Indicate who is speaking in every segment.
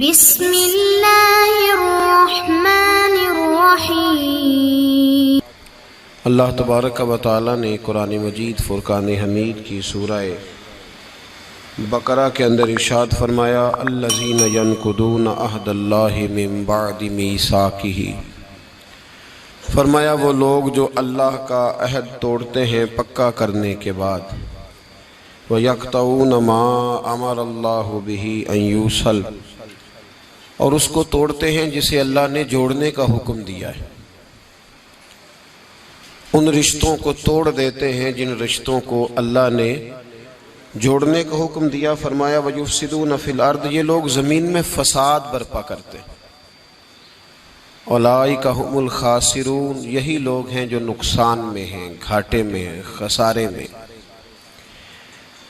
Speaker 1: بسم اللہ الرحمن الرحیم۔
Speaker 2: اللہ تبارک و تعالیٰ نے قرآن مجید فرقان حمید کی سورہ بقرہ کے اندر ارشاد فرمایا الذین ینقضون عہد اللہ من بعد میثاقہ، فرمایا وہ لوگ جو اللہ کا عہد توڑتے ہیں پکا کرنے کے بعد، وَيَقْطَعُونَ مَا أَمَرَ اللَّهُ بِهِ أَن يُوصَلَ، اور اس کو توڑتے ہیں جسے اللہ نے جوڑنے کا حکم دیا ہے، ان رشتوں کو توڑ دیتے ہیں جن رشتوں کو اللہ نے جوڑنے کا حکم دیا۔ فرمایا وَيُفْسِدُونَ فِي الْأَرْضِ، یہ لوگ زمین میں فساد برپا کرتے ہیں۔ اولئک هم الخاسرون، یہی لوگ ہیں جو نقصان میں ہیں، گھاٹے میں ہیں، خسارے میں۔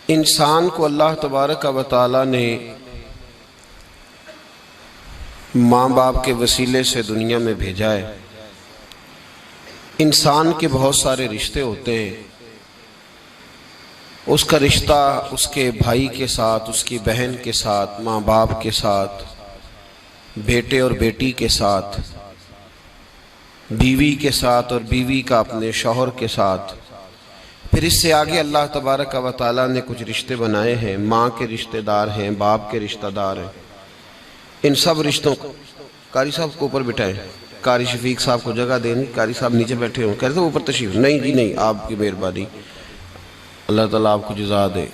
Speaker 2: انسان کو اللہ تبارک و تعالیٰ نے ماں باپ کے وسیلے سے دنیا میں بھیجا ہے۔ انسان کے بہت سارے رشتے ہوتے ہیں، اس کا رشتہ اس کے بھائی کے ساتھ، اس کی بہن کے ساتھ، ماں باپ کے ساتھ، بیٹے اور بیٹی کے ساتھ، بیوی کے ساتھ اور بیوی کا اپنے شوہر کے ساتھ۔ پھر اس سے آگے اللہ تبارک و تعالیٰ نے کچھ رشتے بنائے ہیں، ماں کے رشتہ دار ہیں، باپ کے رشتہ دار ہیں۔ ان سب رشتوں کو قاری صاحب کو اوپر بٹھائیں، قاری شفیق صاحب کو جگہ دیں، قاری صاحب نیچے بیٹھے ہوں، کہتے ہیں اوپر تشریف نہیں جی نہیں، آپ کی مہربانی، اللہ تعالیٰ آپ کو جزا دے۔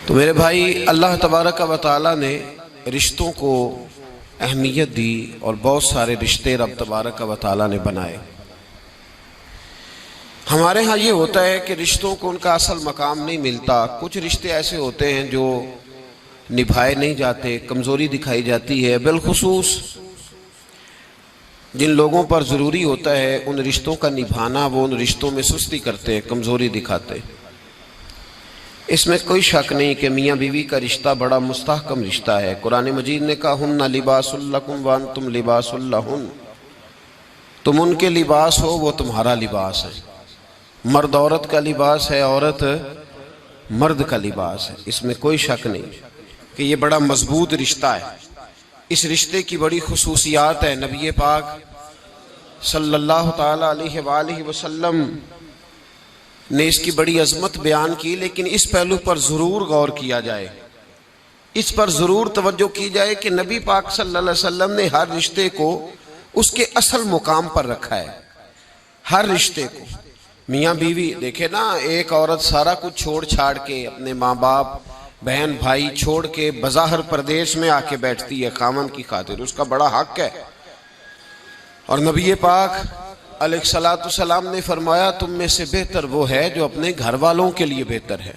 Speaker 2: تو میرے بھائی، اللہ تبارک و تعالیٰ نے رشتوں کو اہمیت دی اور بہت سارے رشتے رب تبارک و تعالیٰ نے بنائے۔ ہمارے ہاں یہ ہوتا ہے کہ رشتوں کو ان کا اصل مقام نہیں ملتا، کچھ رشتے ایسے ہوتے ہیں جو نبھائے نہیں جاتے، کمزوری دکھائی جاتی ہے، بالخصوص جن لوگوں پر ضروری ہوتا ہے ان رشتوں کا نبھانا، وہ ان رشتوں میں سستی کرتے ہیں، کمزوری دکھاتے ہیں۔ اس میں کوئی شک نہیں کہ میاں بیوی کا رشتہ بڑا مستحکم رشتہ ہے۔ قرآن مجید نے کہا ہن لباس لکم وانتم لباس لہن، تم ان کے لباس ہو، وہ تمہارا لباس ہے۔ مرد عورت کا لباس ہے، عورت مرد کا لباس ہے، اس میں کوئی شک نہیں کہ یہ بڑا مضبوط رشتہ ہے۔ اس رشتے کی بڑی خصوصیات ہے، نبی پاک صلی اللہ تعالیٰ علیہ وآلہ وسلم نے اس کی بڑی عظمت بیان کی، لیکن اس پہلو پر ضرور غور کیا جائے، اس پر ضرور توجہ کی جائے کہ نبی پاک صلی اللہ علیہ وسلم نے ہر رشتے کو اس کے اصل مقام پر رکھا ہے۔ ہر رشتے کو، میاں بیوی دیکھیں نا، ایک عورت سارا کچھ چھوڑ چھاڑ کے، اپنے ماں باپ بہن بھائی چھوڑ کے بظاہر پردیش میں آ کے بیٹھتی ہے خامن کی خاطر، اس کا بڑا حق ہے۔ اور نبی پاک علیہ السلام نے فرمایا تم میں سے بہتر وہ ہے جو اپنے گھر والوں کے لیے بہتر ہے۔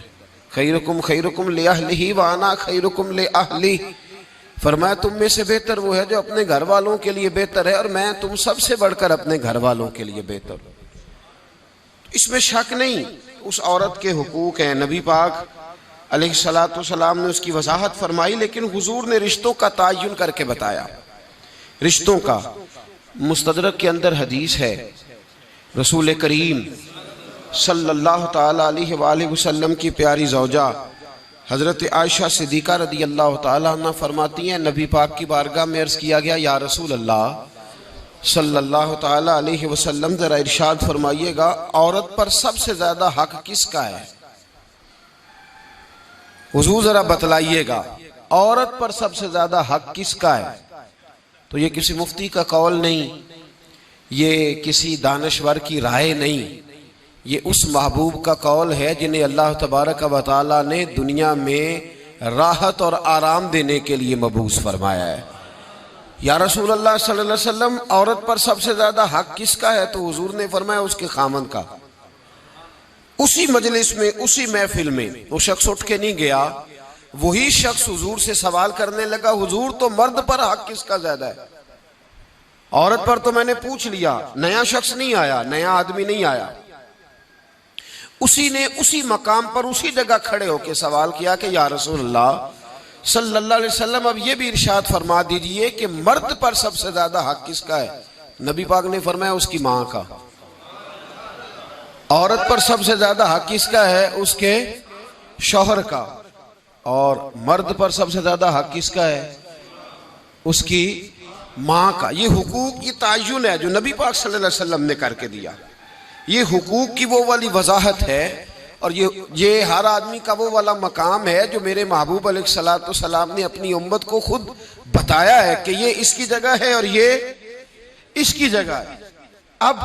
Speaker 2: خیرکم خیرکم لأہلہ وانا خیرکم لأہلی، فرمایا تم میں سے بہتر وہ ہے جو اپنے گھر والوں کے لیے بہتر ہے، اور میں تم سب سے بڑھ کر اپنے گھر والوں کے لیے بہتر ہوں۔ اس میں شک نہیں، اس عورت کے حقوق ہیں، نبی پاک علیہ السلام نے اس کی وضاحت فرمائی، لیکن حضور نے رشتوں کا تعین کر کے بتایا۔ رشتوں کا مستدرک کے اندر حدیث ہے، رسول کریم صلی اللہ تعالیٰ علیہ وآلہ وسلم کی پیاری زوجہ حضرت عائشہ صدیقہ رضی اللہ تعالیٰ عنہ فرماتی ہیں نبی پاک کی بارگاہ میں عرض کیا گیا یا رسول اللہ صلی اللہ تعالیٰ علیہ وسلم ذرا ارشاد فرمائیے گا عورت پر سب سے زیادہ حق کس کا ہے؟ حضور ذرا بتلائیے گا عورت پر سب سے زیادہ حق کس کا ہے؟ تو یہ کسی مفتی کا قول نہیں، یہ کسی دانشور کی رائے نہیں، یہ اس محبوب کا قول ہے جنہیں اللہ تبارک و تعالیٰ نے دنیا میں راحت اور آرام دینے کے لیے مبعوث فرمایا ہے۔ یا رسول اللہ صلی اللہ علیہ وسلم عورت پر سب سے زیادہ حق کس کا ہے؟ تو حضور نے فرمایا اس کے خامن کا۔ اسی مجلس میں، اسی محفل میں وہ شخص اٹھ کے نہیں گیا، وہی شخص حضور سے سوال کرنے لگا حضور تو مرد پر حق کس کا زیادہ ہے؟ عورت پر تو میں نے پوچھ لیا، نیا شخص نہیں آیا، نیا آدمی نہیں آیا۔ اسی نے اسی مقام پر اسی جگہ کھڑے ہو کے سوال کیا کہ یا رسول اللہ صلی اللہ علیہ وسلم اب یہ بھی ارشاد فرما دیجئے کہ مرد پر سب سے زیادہ حق کس کا ہے؟ نبی پاک نے فرمایا اس کی ماں کا۔ عورت پر سب سے زیادہ حق کس کا ہے؟ اس کے شوہر کا۔ اور مرد پر سب سے زیادہ حق کس کا ہے؟ اس کی ماں کا۔ یہ حقوق، یہ تعین ہے جو نبی پاک صلی اللہ علیہ وسلم نے کر کے دیا۔ یہ حقوق کی وہ والی وضاحت ہے، اور یہ ہر آدمی کا وہ والا مقام ہے جو میرے محبوب علیہ الصلوۃ والسلام نے اپنی امت کو خود بتایا ہے کہ یہ اس کی جگہ ہے اور یہ اس کی جگہ ہے۔ اب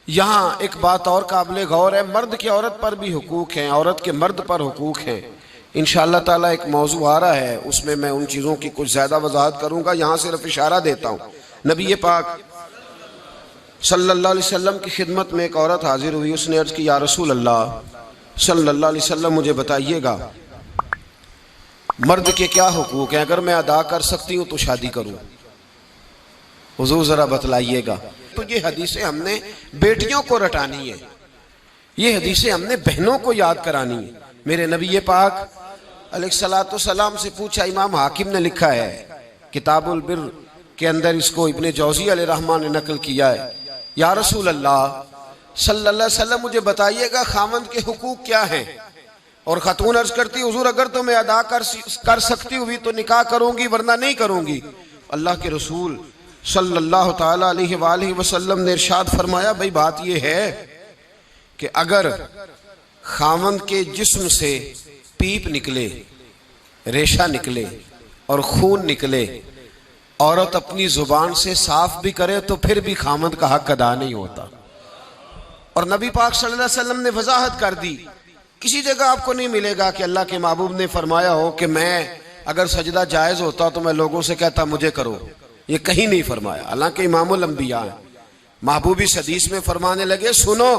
Speaker 2: یہاں ایک بات اور قابل غور ہے، مرد کے عورت پر بھی حقوق ہیں، عورت کے مرد پر حقوق ہیں۔ انشاءاللہ تعالیٰ ایک موضوع آ رہا ہے، اس میں ان چیزوں کی کچھ زیادہ وضاحت کروں گا، یہاں صرف اشارہ دیتا ہوں۔ نبی پاک صلی اللہ علیہ وسلم کی خدمت میں ایک عورت حاضر ہوئی، اس نے عرض کی یا رسول اللہ صلی اللہ علیہ وسلم مجھے بتائیے گا مرد کے کیا حقوق ہیں، اگر میں ادا کر سکتی ہوں تو شادی کروں، حضور ذرا بتلائیے گا۔ تو یہ حدیثیں ہم نے بیٹیوں کو رٹانی ہے، یہ حدیثیں ہم نے بہنوں کو یاد کرانی ہے۔ میرے نبی پاک علیہ الصلوۃ والسلام سے پوچھا، امام حاکم نے لکھا ہے کتاب البر کے اندر، اس کو ابن جوزی علیہ الرحمن نے نقل کیا ہے، یا رسول اللہ صلی اللہ علیہ وسلم مجھے بتائیے گا خاوند کے حقوق کیا ہیں؟ اور خاتون عرض کرتی حضور اگر تو میں ادا کر سکتی ہوئی تو نکاح کروں گی ورنہ نہیں کروں گی۔ اللہ کے رسول صلی اللہ تعالیٰ علیہ وآلہ وسلم نے ارشاد فرمایا، بھئی بات یہ ہے کہ اگر خاوند کے جسم سے پیپ نکلے، ریشہ نکلے اور خون نکلے، عورت اپنی زبان سے صاف بھی کرے تو پھر بھی خاوند کا حق ادا نہیں ہوتا۔ اور نبی پاک صلی اللہ علیہ وسلم نے وضاحت کر دی، کسی جگہ آپ کو نہیں ملے گا کہ اللہ کے محبوب نے فرمایا ہو کہ میں اگر سجدہ جائز ہوتا تو میں لوگوں سے کہتا مجھے کرو، یہ کہیں نہیں فرمایا۔ حالانکہ امام الانبیاء ہیں، محبوب اس حدیث میں فرمانے لگے سنو،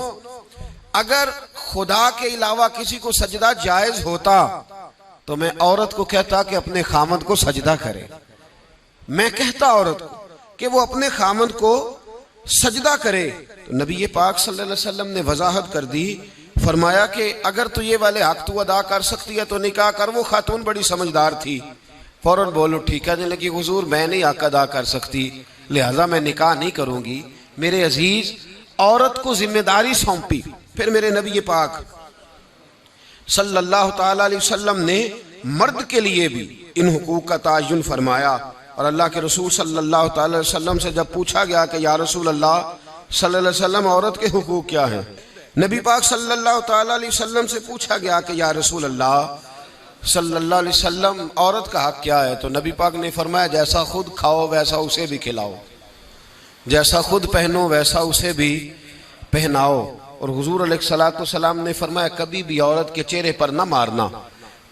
Speaker 2: اگر خدا کے علاوہ کسی کو سجدہ جائز ہوتا تو میں عورت کو کہتا کہ اپنے خامند کو سجدہ کرے، میں کہتا عورت کو کہ وہ اپنے خامند کو سجدہ کرے۔ تو نبی پاک صلی اللہ علیہ وسلم نے وضاحت کر دی، فرمایا کہ اگر تو یہ والے حق تو ادا کر سکتی ہے تو نکاح کر۔ وہ خاتون بڑی سمجھدار تھی، فوراً بولو ٹھیک ہے، لگی حضور میں نہیں حق ادا کر سکتی لہٰذا میں نکاح نہیں کروں گی۔ میرے عزیز، عورت کو ذمہ داری سونپی۔ پھر میرے نبی پاک صلی اللہ تعالیٰ علیہ وسلم نے مرد کے لیے بھی ان حقوق کا تعین فرمایا، اور اللہ کے رسول صلی اللہ تعالیٰ علیہ وسلم سے جب پوچھا گیا کہ یا رسول اللہ صلی اللہ علیہ وسلم عورت کے حقوق کیا ہیں، نبی پاک صلی اللہ تعالیٰ علیہ وسلم سے پوچھا گیا کہ یا رسول اللہ صلی اللہ علیہ وسلم عورت کا حق کیا ہے، تو نبی پاک نے فرمایا جیسا خود کھاؤ ویسا اسے بھی کھلاؤ، جیسا خود پہنو ویسا اسے بھی پہناؤ۔ اور حضور علیہ الصلوۃ والسلام نے فرمایا کبھی بھی عورت کے چہرے پر نہ مارنا،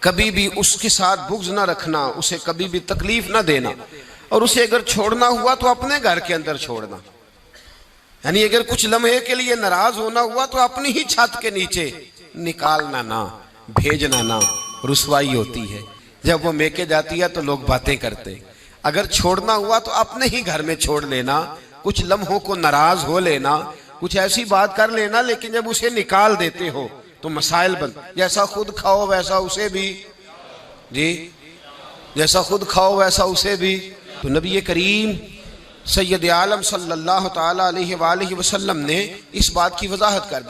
Speaker 2: کبھی بھی اس کے ساتھ بغض نہ رکھنا، اسے کبھی بھی تکلیف نہ دینا، اور اسے اگر چھوڑنا ہوا تو اپنے گھر کے اندر چھوڑنا، یعنی اگر کچھ لمحے کے لیے ناراض ہونا ہوا تو اپنی ہی چھت کے نیچے، نکالنا نہ، بھیجنا نہ، رسوائی ہوتی ہے۔ جب وہ میکے جاتی ہے تو لوگ باتیں کرتے، اگر چھوڑنا ہوا تو اپنے ہی گھر میں چھوڑ لینا، کچھ لمحوں کو ناراض ہو لینا، کچھ ایسی بات کر لینا، لیکن جب اسے نکال دیتے ہو تو مسائل بن، جیسا خود کھاؤ ویسا اسے بھی، جی جیسا خود کھاؤ ویسا اسے بھی۔ تو نبی کریم سید عالم صلی اللہ تعالیٰ علیہ وآلہ وسلم نے اس بات کی وضاحت کر دی۔